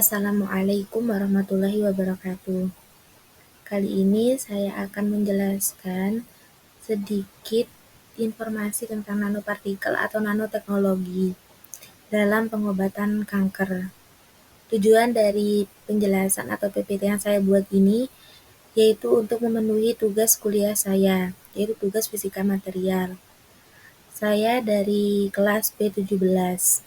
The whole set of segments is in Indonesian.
Assalamualaikum warahmatullahi wabarakatuh. Kali ini saya akan menjelaskan sedikit informasi tentang nanopartikel atau nanoteknologi dalam pengobatan kanker. Tujuan dari penjelasan atau PPT yang saya buat ini yaitu untuk memenuhi tugas kuliah saya, yaitu tugas fisika material. Saya dari kelas B17.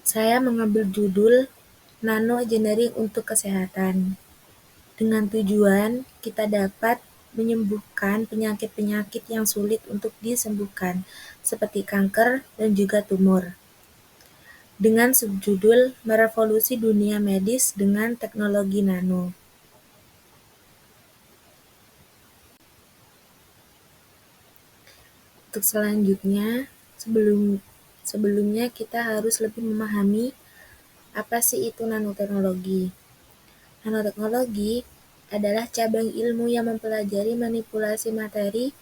Saya mengambil judul Nano Engineering untuk Kesehatan, dengan tujuan kita dapat menyembuhkan penyakit-penyakit yang sulit untuk disembuhkan, seperti kanker dan juga tumor. Dengan subjudul Merevolusi Dunia Medis dengan Teknologi Nano. Untuk selanjutnya, sebelumnya kita harus lebih memahami apa sih itu nanoteknologi. Nanoteknologi adalah cabang ilmu yang mempelajari manipulasi materi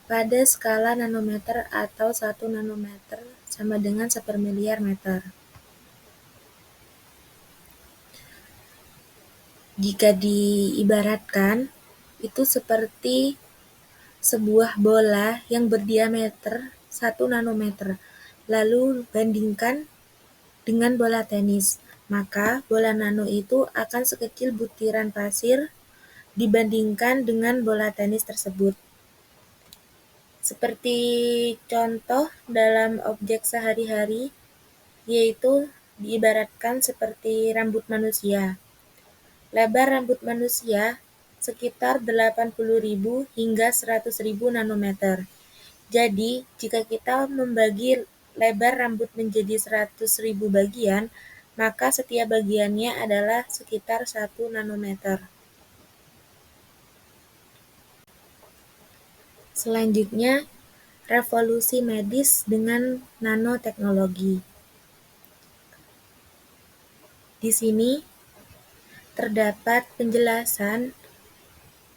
pada skala nanometer atau 1 nanometer sama dengan sepermiliar meter. Jika diibaratkan, itu seperti sebuah bola yang berdiameter 1 nanometer, lalu bandingkan dengan bola tenis, maka bola nano itu akan sekecil butiran pasir dibandingkan dengan bola tenis tersebut. Seperti contoh dalam objek sehari-hari, yaitu diibaratkan seperti rambut manusia. Lebar rambut manusia sekitar 80.000 hingga 100.000 nanometer. Jadi, jika kita membagi lebar rambut menjadi 100.000 bagian, maka setiap bagiannya adalah sekitar 1 nanometer. Selanjutnya, revolusi medis dengan nanoteknologi. Di sini terdapat penjelasan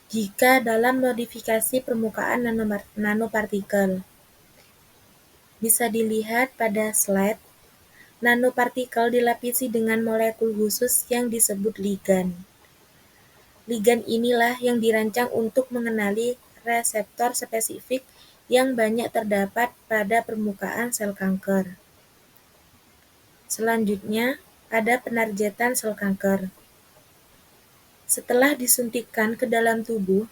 jika dalam modifikasi permukaan nanopartikel. Bisa dilihat pada slide, nanopartikel dilapisi dengan molekul khusus yang disebut ligan. Ligan inilah yang dirancang untuk mengenali reseptor spesifik yang banyak terdapat pada permukaan sel kanker. Selanjutnya, ada penargetan sel kanker. Setelah disuntikkan ke dalam tubuh,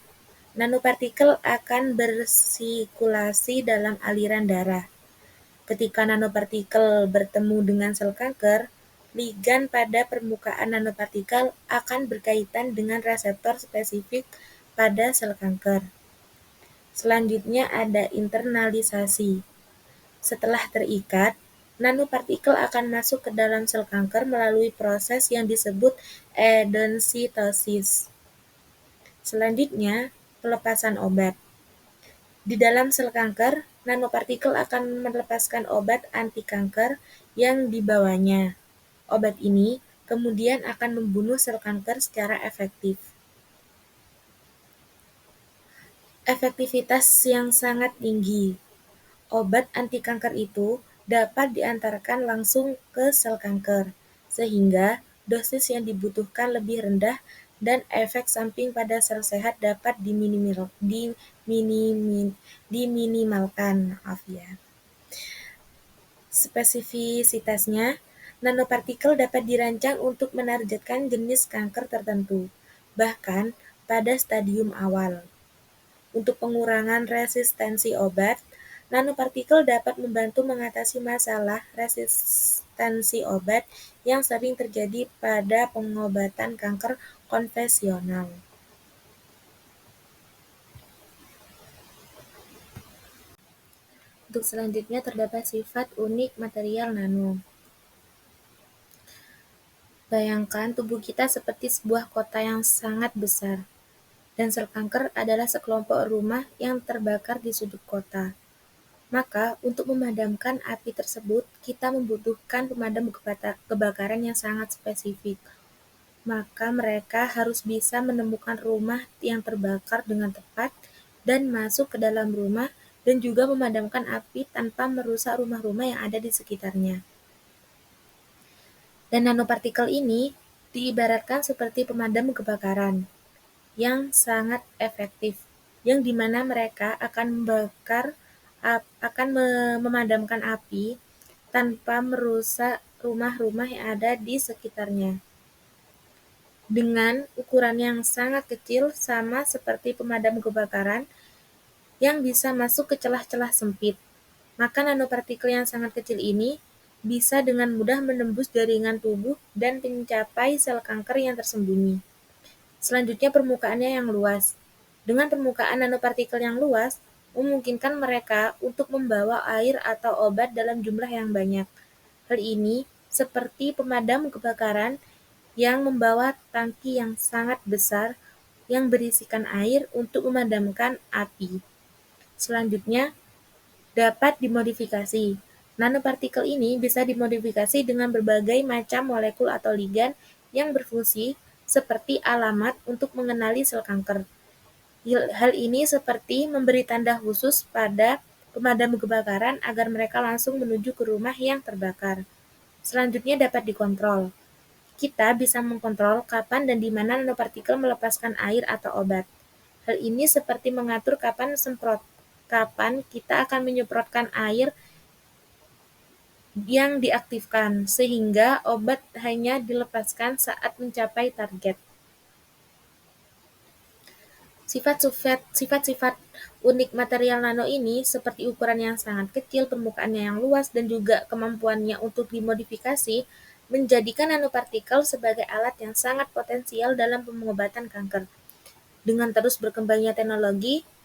nanopartikel akan bersirkulasi dalam aliran darah. Ketika nanopartikel bertemu dengan sel kanker, ligan pada permukaan nanopartikel akan berkaitan dengan reseptor spesifik pada sel kanker. Selanjutnya ada internalisasi. Setelah terikat, nanopartikel akan masuk ke dalam sel kanker melalui proses yang disebut endositosis. Selanjutnya, pelepasan obat. Di dalam sel kanker, nanopartikel akan melepaskan obat anti kanker yang dibawanya. Obat ini kemudian akan membunuh sel kanker secara efektif. Efektivitas yang sangat tinggi. Obat anti kanker itu dapat diantarkan langsung ke sel kanker, sehingga dosis yang dibutuhkan lebih rendah dan efek samping pada sel sehat dapat diminimalkan. Spesifisitasnya, nanopartikel dapat dirancang untuk menargetkan jenis kanker tertentu, bahkan pada stadium awal. Untuk pengurangan resistensi obat, nanopartikel dapat membantu mengatasi masalah resistensi obat yang sering terjadi pada pengobatan kanker konvensional. Untuk selanjutnya terdapat sifat unik material nano. Bayangkan tubuh kita seperti sebuah kota yang sangat besar, dan sel kanker adalah sekelompok rumah yang terbakar di sudut kota. Maka, untuk memadamkan api tersebut, kita membutuhkan pemadam kebakaran yang sangat spesifik. Maka mereka harus bisa menemukan rumah yang terbakar dengan tepat dan masuk ke dalam rumah dan juga memadamkan api tanpa merusak rumah-rumah yang ada di sekitarnya. Dan nanopartikel ini diibaratkan seperti pemadam kebakaran yang sangat efektif, yang dimana mereka akan memadamkan api tanpa merusak rumah-rumah yang ada di sekitarnya. Dengan ukuran yang sangat kecil, sama seperti pemadam kebakaran yang bisa masuk ke celah-celah sempit. Maka nanopartikel yang sangat kecil ini bisa dengan mudah menembus jaringan tubuh dan mencapai sel kanker yang tersembunyi. Selanjutnya permukaannya yang luas. Dengan permukaan nanopartikel yang luas, memungkinkan mereka untuk membawa air atau obat dalam jumlah yang banyak. Hal ini seperti pemadam kebakaran yang membawa tangki yang sangat besar yang berisikan air untuk memadamkan api. Selanjutnya, dapat dimodifikasi. Nanopartikel ini bisa dimodifikasi dengan berbagai macam molekul atau ligan yang berfungsi seperti alamat untuk mengenali sel kanker. Hal ini seperti memberi tanda khusus pada pemadam kebakaran agar mereka langsung menuju ke rumah yang terbakar. Selanjutnya dapat dikontrol. Kita bisa mengkontrol kapan dan di mana nanopartikel melepaskan air atau obat. Hal ini seperti mengatur kapan kita akan menyemprotkan air yang diaktifkan, sehingga obat hanya dilepaskan saat mencapai target. Sifat-sifat unik material nano ini seperti ukuran yang sangat kecil, permukaannya yang luas, dan juga kemampuannya untuk dimodifikasi menjadikan nanopartikel sebagai alat yang sangat potensial dalam pengobatan kanker. Dengan terus berkembangnya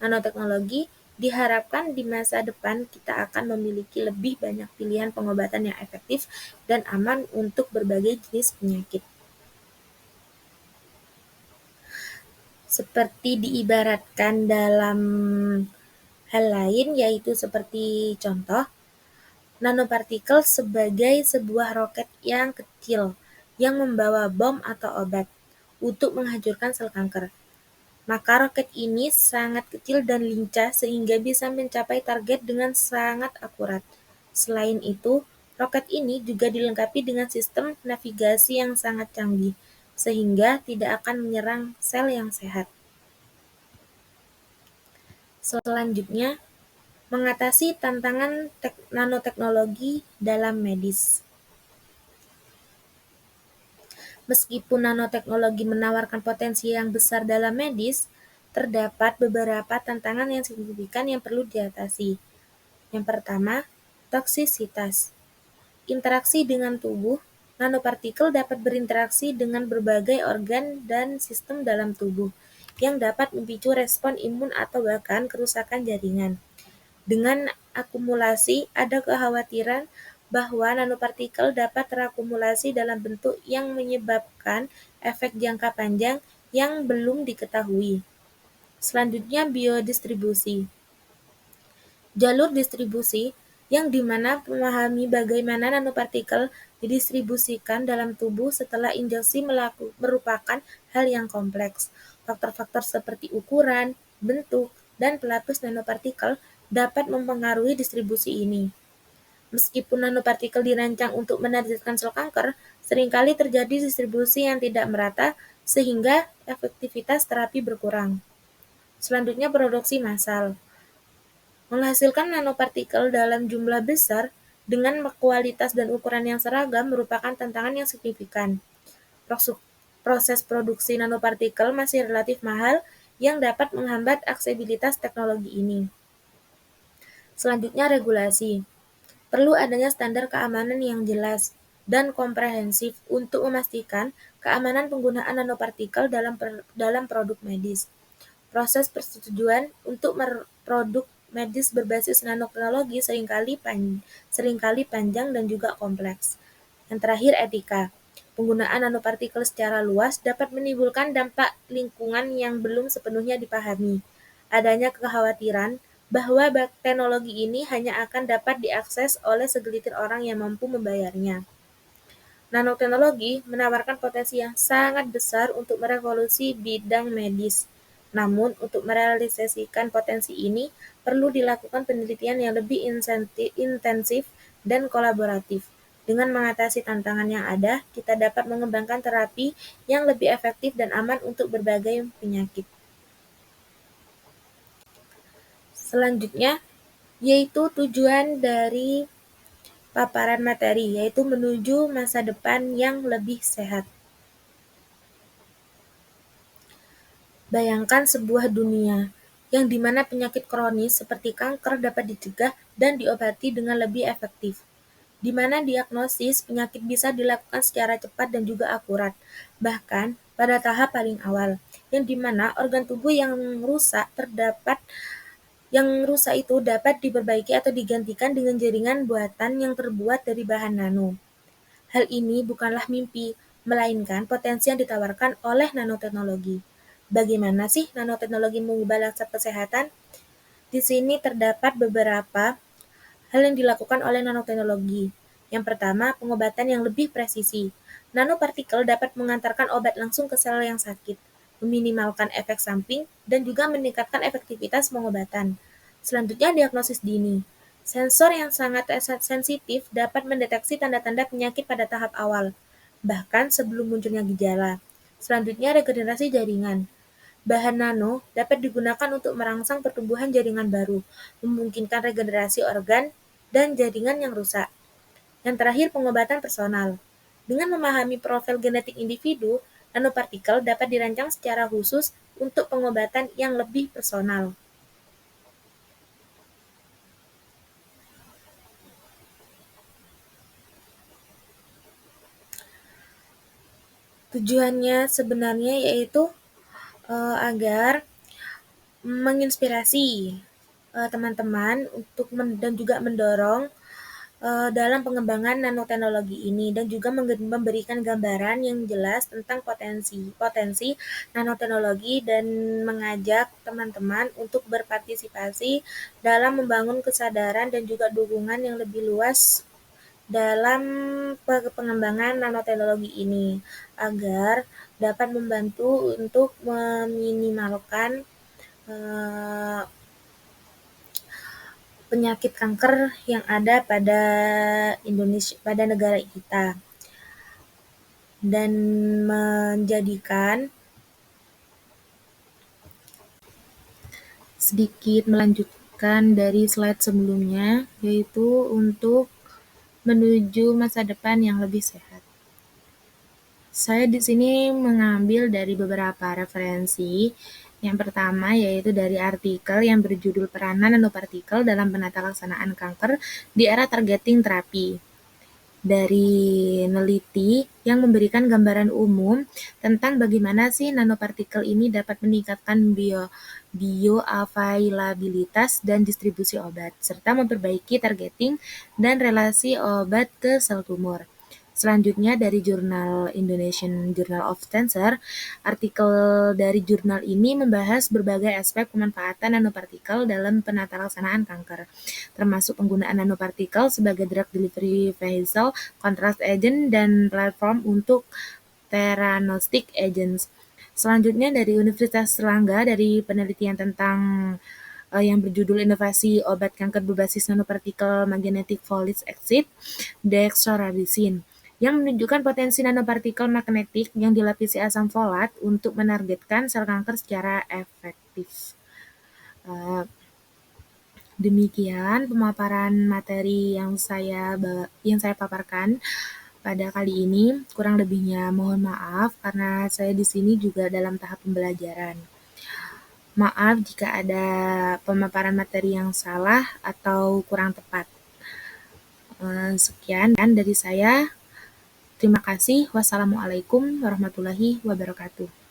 nanoteknologi, diharapkan di masa depan kita akan memiliki lebih banyak pilihan pengobatan yang efektif dan aman untuk berbagai jenis penyakit. Seperti diibaratkan dalam hal lain, yaitu seperti contoh, nanopartikel sebagai sebuah roket yang kecil yang membawa bom atau obat untuk menghancurkan sel kanker. Maka roket ini sangat kecil dan lincah sehingga bisa mencapai target dengan sangat akurat. Selain itu, roket ini juga dilengkapi dengan sistem navigasi yang sangat canggih, sehingga tidak akan menyerang sel yang sehat. Selanjutnya, mengatasi tantangan nanoteknologi dalam medis. Meskipun nanoteknologi menawarkan potensi yang besar dalam medis, terdapat beberapa tantangan yang signifikan yang perlu diatasi. Yang pertama, toksisitas. Interaksi dengan tubuh, nanopartikel dapat berinteraksi dengan berbagai organ dan sistem dalam tubuh, yang dapat memicu respon imun atau bahkan kerusakan jaringan. Dengan akumulasi, ada kekhawatiran bahwa nanopartikel dapat terakumulasi dalam bentuk yang menyebabkan efek jangka panjang yang belum diketahui. Selanjutnya, biodistribusi. Jalur distribusi yang dimana memahami bagaimana nanopartikel didistribusikan dalam tubuh setelah injeksi merupakan hal yang kompleks. Faktor-faktor seperti ukuran, bentuk, dan pelapis nanopartikel dapat mempengaruhi distribusi ini. Meskipun nanopartikel dirancang untuk menargetkan sel kanker, seringkali terjadi distribusi yang tidak merata sehingga efektivitas terapi berkurang. Selanjutnya, produksi massal. Menghasilkan nanopartikel dalam jumlah besar dengan kualitas dan ukuran yang seragam merupakan tantangan yang signifikan. Proses produksi nanopartikel masih relatif mahal yang dapat menghambat aksesibilitas teknologi ini. Selanjutnya, regulasi. Perlu adanya standar keamanan yang jelas dan komprehensif untuk memastikan keamanan penggunaan nanopartikel dalam produk medis. Proses persetujuan untuk produk medis berbasis nanoteknologi seringkali panjang dan juga kompleks. Yang terakhir, etika. Penggunaan nanopartikel secara luas dapat menimbulkan dampak lingkungan yang belum sepenuhnya dipahami. Adanya kekhawatiran bahwa teknologi ini hanya akan dapat diakses oleh segelintir orang yang mampu membayarnya. Nanoteknologi menawarkan potensi yang sangat besar untuk merevolusi bidang medis. Namun, untuk merealisasikan potensi ini, perlu dilakukan penelitian yang lebih intensif dan kolaboratif. Dengan mengatasi tantangan yang ada, kita dapat mengembangkan terapi yang lebih efektif dan aman untuk berbagai penyakit. Selanjutnya, yaitu tujuan dari paparan materi, yaitu menuju masa depan yang lebih sehat. Bayangkan sebuah dunia yang dimana penyakit kronis seperti kanker dapat dicegah dan diobati dengan lebih efektif, di mana diagnosis penyakit bisa dilakukan secara cepat dan juga akurat, bahkan pada tahap paling awal, yang dimana organ tubuh yang rusak itu dapat diperbaiki atau digantikan dengan jaringan buatan yang terbuat dari bahan nano. Hal ini bukanlah mimpi, melainkan potensi yang ditawarkan oleh nanoteknologi. Bagaimana sih nanoteknologi mengubah landscape kesehatan? Di sini terdapat beberapa hal yang dilakukan oleh nanoteknologi. Yang pertama, pengobatan yang lebih presisi. Nanopartikel dapat mengantarkan obat langsung ke sel yang sakit, meminimalkan efek samping, dan juga meningkatkan efektivitas pengobatan. Selanjutnya, diagnosis dini. Sensor yang sangat sensitif dapat mendeteksi tanda-tanda penyakit pada tahap awal, bahkan sebelum munculnya gejala. Selanjutnya, regenerasi jaringan. Bahan nano dapat digunakan untuk merangsang pertumbuhan jaringan baru, memungkinkan regenerasi organ dan jaringan yang rusak. Yang terakhir, pengobatan personal. Dengan memahami profil genetik individu, nanopartikel dapat dirancang secara khusus untuk pengobatan yang lebih personal. Tujuannya sebenarnya yaitu agar menginspirasi teman-teman untuk dan juga mendorong dalam pengembangan nanoteknologi ini dan juga memberikan gambaran yang jelas tentang potensi nanoteknologi dan mengajak teman-teman untuk berpartisipasi dalam membangun kesadaran dan juga dukungan yang lebih luas dalam pengembangan nanoteknologi ini agar dapat membantu untuk meminimalkan penyakit kanker yang ada pada Indonesia, pada negara kita, dan menjadikan sedikit melanjutkan dari slide sebelumnya, yaitu untuk menuju masa depan yang lebih sehat. Saya di sini mengambil dari beberapa referensi. Yang pertama yaitu dari artikel yang berjudul Peranan Nanopartikel dalam Penatalaksanaan Kanker di Era Targeting Terapi, dari Neliti yang memberikan gambaran umum tentang bagaimana sih nanopartikel ini dapat meningkatkan bioavailabilitas dan distribusi obat, serta memperbaiki targeting dan relasi obat ke sel tumor. Selanjutnya dari jurnal Indonesian Journal of Cancer, artikel dari jurnal ini membahas berbagai aspek pemanfaatan nanopartikel dalam penatalaksanaan kanker, termasuk penggunaan nanopartikel sebagai drug delivery vehicle, contrast agent, dan platform untuk theranostic agents. Selanjutnya dari Universitas Erlangga, dari penelitian tentang yang berjudul Inovasi Obat Kanker Berbasis Nanopartikel Magnetic Folic Acid, dextrorubicin, yang menunjukkan potensi nanopartikel magnetik yang dilapisi asam folat untuk menargetkan sel kanker secara efektif. Demikian pemaparan materi yang saya paparkan pada kali ini. Kurang lebihnya mohon maaf karena saya di sini juga dalam tahap pembelajaran. Maaf jika ada pemaparan materi yang salah atau kurang tepat. Sekian dari saya. Terima kasih. Wassalamualaikum warahmatullahi wabarakatuh.